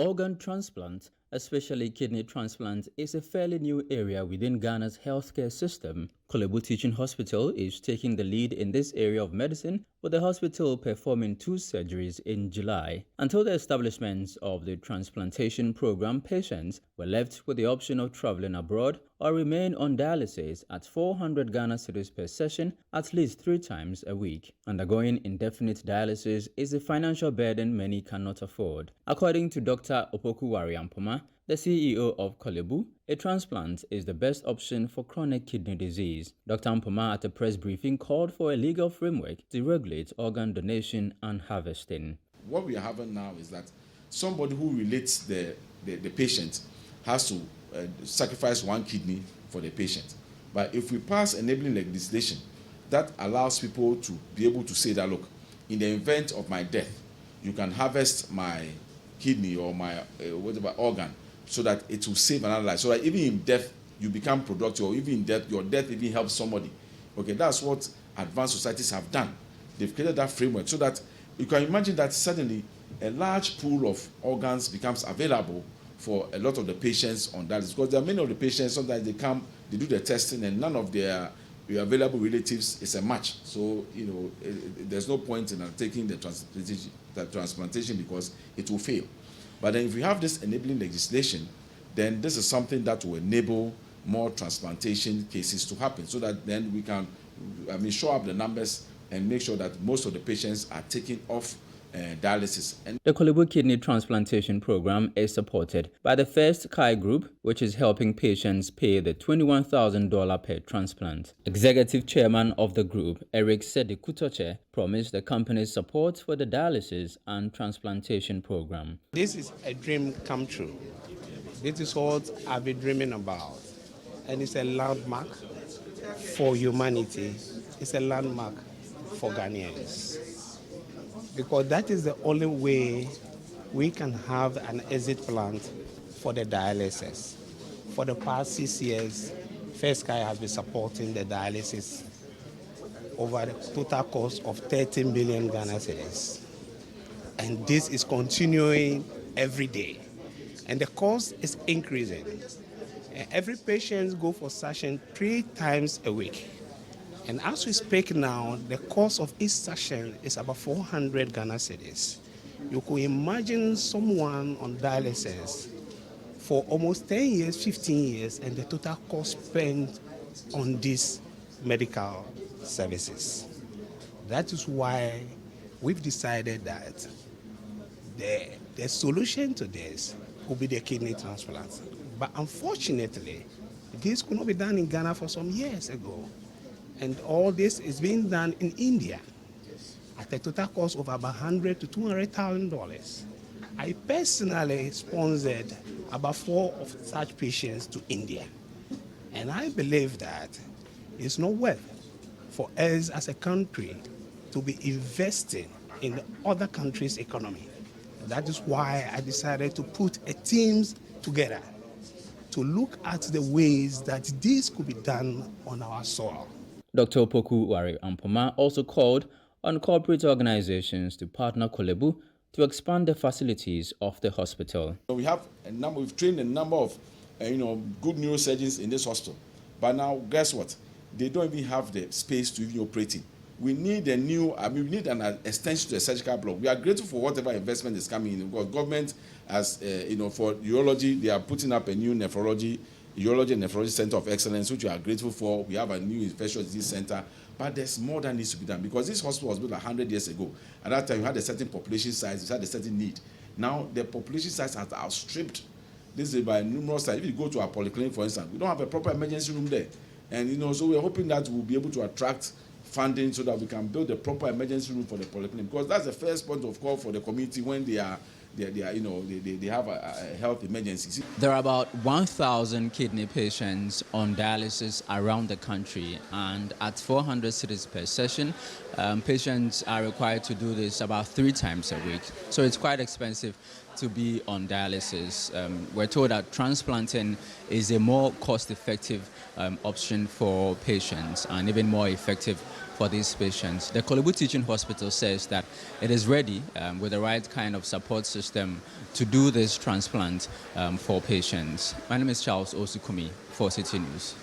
Organ transplant, especially kidney transplant, is a fairly new area within Ghana's healthcare system. Korle Bu Teaching Hospital is taking the lead in this area of medicine, with the hospital performing 2 surgeries in July. Until the establishment of the transplantation program, patients were left with the option of traveling abroad or remain on dialysis at 400 Ghana cedis per session at least 3 times a week. Undergoing indefinite dialysis is a financial burden many cannot afford. According to Dr. Opoku Ampoma, the CEO of Korle Bu, a transplant is the best option for chronic kidney disease. Dr. Ampoma at a press briefing called for a legal framework to regulate organ donation and harvesting. What we are having now is that somebody who relates the patient has to sacrifice 1 kidney for the patient. But if we pass enabling legislation that allows people to be able to say that, look, in the event of my death, you can harvest my kidney or my whatever organ, so that it will save another life, so that even in death you become productive, or even in death your death even helps somebody. Okay, that's what advanced societies have done. They've created that framework so that you can imagine that suddenly a large pool of organs becomes available for a lot of the patients on dialysis, because there are many of the patients, sometimes they come, they do the testing, and none of their available relatives is a match. So there's no point in taking the transplantation because it will fail. But then if we have this enabling legislation, then this is something that will enable more transplantation cases to happen, so that then we can show up the numbers and make sure that most of the patients are taken off dialysis. The Korle Bu Kidney Transplantation Program is supported by the First Kai Group, which is helping patients pay the $21,000 per transplant. Executive Chairman of the group, Eric Sedikutoche, promised the company's support for the dialysis and transplantation program. This is a dream come true. This is what I've been dreaming about. And it's a landmark for humanity. It's a landmark for Ghanaians. Because that is the only way we can have an exit plan for the dialysis. For the past 6 years, First Kai has been supporting the dialysis over the total cost of 13 billion Ghana cedis. And this is continuing every day. And the cost is increasing. Every patient goes for session 3 times a week. And as we speak now, the cost of each session is about 400 Ghana cedis. You could imagine someone on dialysis for almost 10 years, 15 years, and the total cost spent on these medical services. That is why we've decided that the solution to this will be the kidney transplant. But unfortunately, this could not be done in Ghana for some years ago. And all this is being done in India at a total cost of about $100,000 to $200,000. I personally sponsored about 4 of such patients to India. And I believe that it's not worth for us as a country to be investing in other countries' economy. That is why I decided to put a team together to look at the ways that this could be done on our soil. Dr. Opoku Ampoma also called on corporate organizations to partner Korle Bu to expand the facilities of the hospital. We've trained a number of good neurosurgeons in this hospital. But now, guess what? They don't even have the space to even operate in. We need we need an extension to the surgical block. We are grateful for whatever investment is coming in, because government, as for urology, they are putting up a new urology and nephrology center of excellence, which we are grateful for. We have a new infectious disease center, but there's more that needs to be done, because this hospital was built 100 years ago. At that time, you had a certain population size, you had a certain need. Now, the population size has outstripped. This is by numerous sites. If you go to our polyclinic, for instance, we don't have a proper emergency room there. And, so we're hoping that we'll be able to attract funding so that we can build a proper emergency room for the polyclinic, because that's the first point of call for the community when they have a health emergency. There are about 1,000 kidney patients on dialysis around the country, and at 400 cedis per session, patients are required to do this about 3 times a week. So it's quite expensive. to be on dialysis. We're told that transplanting is a more cost-effective option for patients and even more effective for these patients. The Korle Bu Teaching Hospital says that it is ready with the right kind of support system to do this transplant for patients. My name is Charles Osukumi for Citi News.